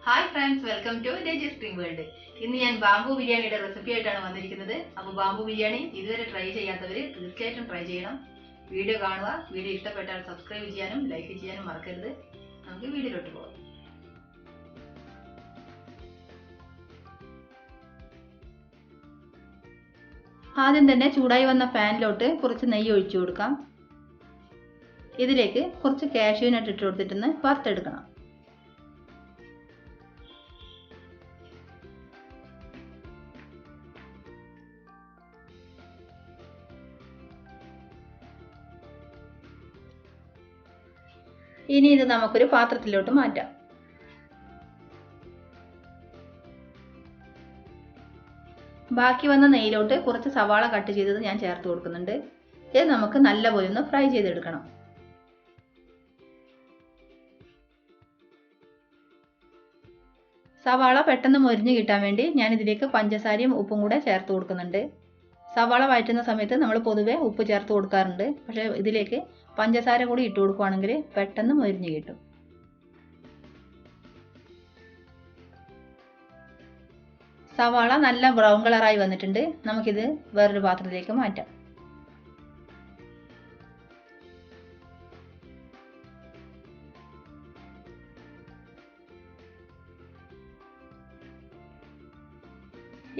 Hi friends, welcome to Raji spring world. ഇന്ന് ഞാൻ bamboo ബിരിയാണിയുടെ റെസിപ്പി ആയിട്ടാണ് വന്നിരിക്കുന്നത്. അപ്പോൾ ബാംബു ബിരിയാണി ഇതുവരെ ട്രൈ ചെയ്യാത്തവർ തീർച്ചയായിട്ടും ട്രൈ ചെയ്യണം. വീഡിയോ കാണുക. വീഡിയോ ഇഷ്ടപ്പെട്ടാൽ സബ്സ്ക്രൈബ് ചെയ്യാനും ലൈക്ക് ചെയ്യാനും മറക്കരുത്. നമുക്ക് വീഡിയോയിലോട്ട് പോകാം. ആദ്യം തന്നെ ചൂടായി വന്ന പാനിലോട്ട് കുറച്ച് നെയ്യ് ഒഴിച്ചു കൊടുക്കാം. ഇതിലേക്ക് കുറച്ച് കാഷ്യൂ നട്ട് ഇട്ട് കൊടുത്തിട്ടൊന്ന് വറുത്തെടുക്കണം. ഇനി ഇത് നമുക്കൊരു പാത്രത്തിലോട്ട് മാറ്റാം. ബാക്കി വന്ന നെയ്യിലോട്ട് കുറച്ച് സവാള കട്ട് ചെയ്തത് ഞാൻ ചേർത്ത് കൊടുക്കുന്നുണ്ട്. ഇത് നമുക്ക് നല്ലപോലെ ഒന്ന് ഫ്രൈ ചെയ്തെടുക്കണം. സവാള പെട്ടെന്ന് മൊരിഞ്ഞ് കിട്ടാൻ വേണ്ടി ഞാൻ ഇതിലേക്ക് പഞ്ചസാരയും ഉപ്പും കൂടെ ചേർത്ത് കൊടുക്കുന്നുണ്ട്. സവാള വഴറ്റുന്ന സമയത്ത് നമ്മൾ പൊതുവെ ഉപ്പ് ചേർത്ത് കൊടുക്കാറുണ്ട്. പക്ഷേ ഇതിലേക്ക് പഞ്ചസാര കൂടി ഇട്ട് കൊടുക്കുകയാണെങ്കിൽ പെട്ടെന്ന് മൊരിഞ്ഞ് കിട്ടും. സവാള നല്ല ബ്രൗൺ കളറായി വന്നിട്ടുണ്ട്. നമുക്കിത് വേറൊരു പാത്രത്തിലേക്ക് മാറ്റാം.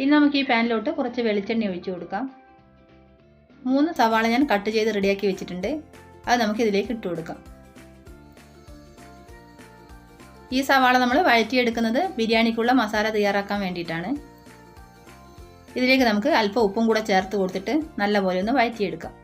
ഇനി നമുക്ക് ഈ പാനിലോട്ട് കുറച്ച് വെളിച്ചെണ്ണ ഒഴിച്ചു കൊടുക്കാം. 3 സവാള ഞാൻ കട്ട് ചെയ്ത് റെഡിയാക്കി വെച്ചിട്ടുണ്ട്. അത് നമുക്ക് ഇതിലേക്ക് ഇട്ട് കൊടുക്കാം. ഈ സവാള നമ്മൾ വഴറ്റിയെടുക്കുന്നത് ബിരിയാണിക്കുള്ള മസാല തയ്യാറാക്കാൻ വേണ്ടിയിട്ടാണ്. ഇതിലേക്ക് നമുക്ക് അല്പം ഉപ്പും കൂടെ ചേർത്ത് കൊടുത്തിട്ട് നല്ലപോലെ ഒന്ന് വഴറ്റിയെടുക്കാം.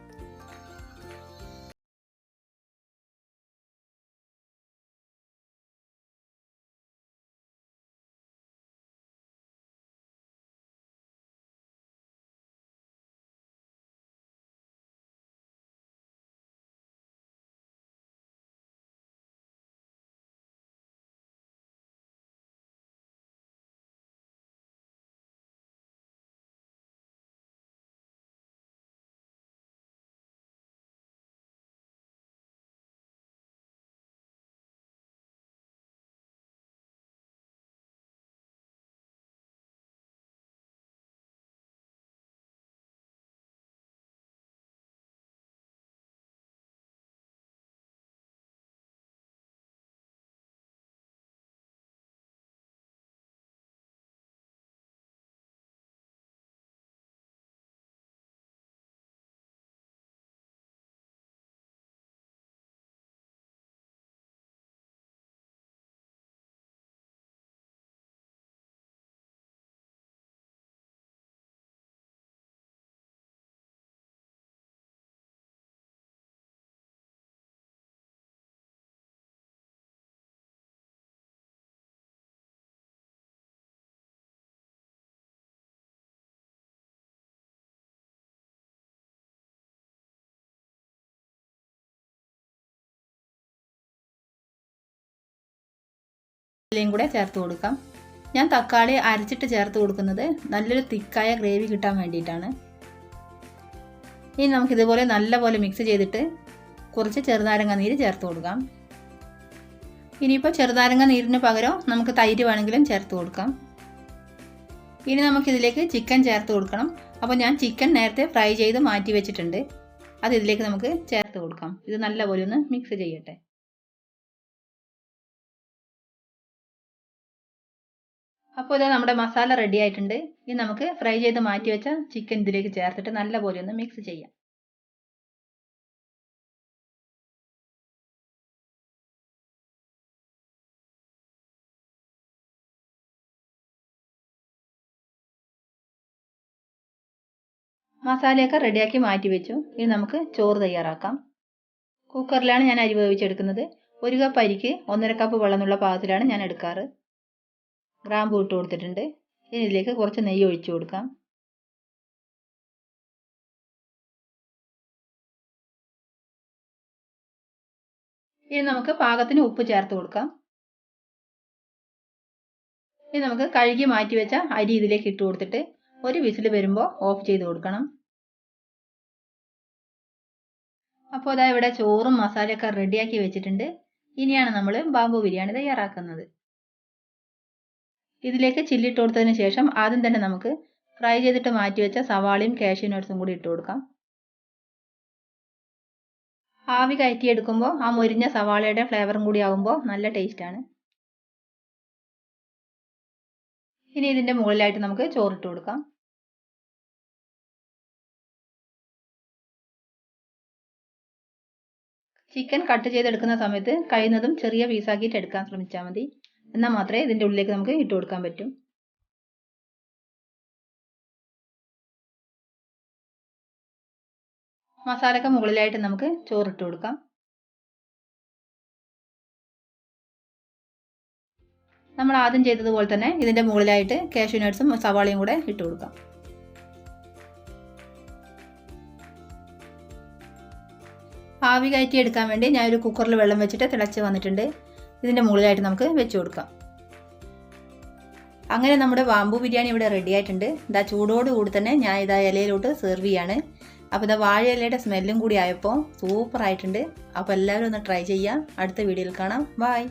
ഇതിലേയും കൂടെ ചേർത്ത് കൊടുക്കാം. ഞാൻ തക്കാളി അരച്ചിട്ട് ചേർത്ത് കൊടുക്കുന്നത് നല്ലൊരു തിക്കായ ഗ്രേവി കിട്ടാൻ വേണ്ടിയിട്ടാണ്. ഇനി നമുക്കിതുപോലെ നല്ലപോലെ മിക്സ് ചെയ്തിട്ട് കുറച്ച് ചെറുനാരങ്ങ നീര് ചേർത്ത് കൊടുക്കാം. ഇനിയിപ്പോൾ ചെറുനാരങ്ങ നീരിന് പകരം നമുക്ക് തൈര് വേണമെങ്കിലും ചേർത്ത് കൊടുക്കാം. ഇനി നമുക്കിതിലേക്ക് ചിക്കൻ ചേർത്ത് കൊടുക്കണം. അപ്പോൾ ഞാൻ ചിക്കൻ നേരത്തെ ഫ്രൈ ചെയ്ത് മാറ്റി വെച്ചിട്ടുണ്ട്. അത് ഇതിലേക്ക് നമുക്ക് ചേർത്ത് കൊടുക്കാം. ഇത് നല്ലപോലെ ഒന്ന് മിക്സ് ചെയ്യട്ടെ. അപ്പോൾ ഇത് നമ്മുടെ മസാല റെഡി ആയിട്ടുണ്ട്. ഇനി നമുക്ക് ഫ്രൈ ചെയ്ത് മാറ്റി വെച്ച ചിക്കൻ ഇതിലേക്ക് ചേർത്തിട്ട് നല്ലപോലെ ഒന്ന് മിക്സ് ചെയ്യാം. മസാലയൊക്കെ റെഡിയാക്കി മാറ്റി വെച്ചു. ഇനി നമുക്ക് ചോറ് തയ്യാറാക്കാം. കുക്കറിലാണ് ഞാൻ അരി വേവിച്ചെടുക്കുന്നത്. 1 കപ്പ് അരിക്ക് 1.5 കപ്പ് വെള്ളം എന്നുള്ള പാകത്തിലാണ് ഞാൻ എടുക്കാറ്. ഗ്രാമ്പൂ ഇട്ട് കൊടുത്തിട്ടുണ്ട്. ഇനി ഇതിലേക്ക് കുറച്ച് നെയ്യ് ഒഴിച്ചു കൊടുക്കാം. ഇനി നമുക്ക് പാകത്തിന് ഉപ്പ് ചേർത്ത് കൊടുക്കാം. ഇനി നമുക്ക് കഴുകി മാറ്റി വെച്ച അരി ഇതിലേക്ക് ഇട്ട് കൊടുത്തിട്ട് ഒരു വിസിൽ വരുമ്പോൾ ഓഫ് ചെയ്ത് കൊടുക്കണം. അപ്പോൾ അതാ ഇവിടെ ചോറും മസാലയൊക്കെ റെഡിയാക്കി വെച്ചിട്ടുണ്ട്. ഇനിയാണ് നമ്മൾ ബാംബു ബിരിയാണി തയ്യാറാക്കുന്നത്. ഇതിലേക്ക് ചില്ലി ഇട്ട് കൊടുത്തതിന് ശേഷം ആദ്യം തന്നെ നമുക്ക് ഫ്രൈ ചെയ്തിട്ട് മാറ്റി വെച്ച സവാളയും കാഷ്യൂ നട്ട്സും കൂടി ഇട്ട് കൊടുക്കാം. ആവി കയറ്റിയെടുക്കുമ്പോൾ ആ മൊരിഞ്ഞ സവാളയുടെ ഫ്ലേവറും കൂടി ആകുമ്പോൾ നല്ല ടേസ്റ്റാണ്. ഇനി ഇതിൻ്റെ മുകളിലായിട്ട് നമുക്ക് ചോറിട്ട് കൊടുക്കാം. ചിക്കൻ കട്ട് ചെയ്തെടുക്കുന്ന സമയത്ത് കഴിയുന്നതും ചെറിയ പീസാക്കിയിട്ട് എടുക്കാൻ ശ്രമിച്ചാൽ മതി. എന്നാൽ മാത്രമേ ഇതിൻ്റെ ഉള്ളിലേക്ക് നമുക്ക് ഇട്ട് കൊടുക്കാൻ പറ്റൂ. മസാലയ്ക്ക് മുകളിലായിട്ട് നമുക്ക് ചോറിട്ട് കൊടുക്കാം. നമ്മൾ ആദ്യം ചെയ്തതുപോലെ തന്നെ ഇതിൻ്റെ മുകളിലായിട്ട് കാഷ്യൂ നട്ട്സും സവാളയും കൂടെ ഇട്ട് കൊടുക്കാം. ആവി കയറ്റി എടുക്കാൻ വേണ്ടി ഞാനൊരു കുക്കറിൽ വെള്ളം വെച്ചിട്ട് തിളച്ച് വന്നിട്ടുണ്ട്. ഇതിൻ്റെ മുകളിലായിട്ട് നമുക്ക് വെച്ച് കൊടുക്കാം. അങ്ങനെ നമ്മുടെ ബാംബു ബിരിയാണി ഇവിടെ റെഡി ആയിട്ടുണ്ട്. ഇതാ ചൂടോടുകൂടി തന്നെ ഞാൻ ഇതാ ഇലയിലോട്ട് സെർവ് ചെയ്യാണ്. അപ്പോൾ ഇതാ വാഴ ഇലയുടെ സ്മെല്ലും കൂടി ആയപ്പോൾ സൂപ്പർ ആയിട്ടുണ്ട്. അപ്പോൾ എല്ലാവരും ഒന്ന് ട്രൈ ചെയ്യാം. അടുത്ത വീഡിയോയിൽ കാണാം. ബൈ.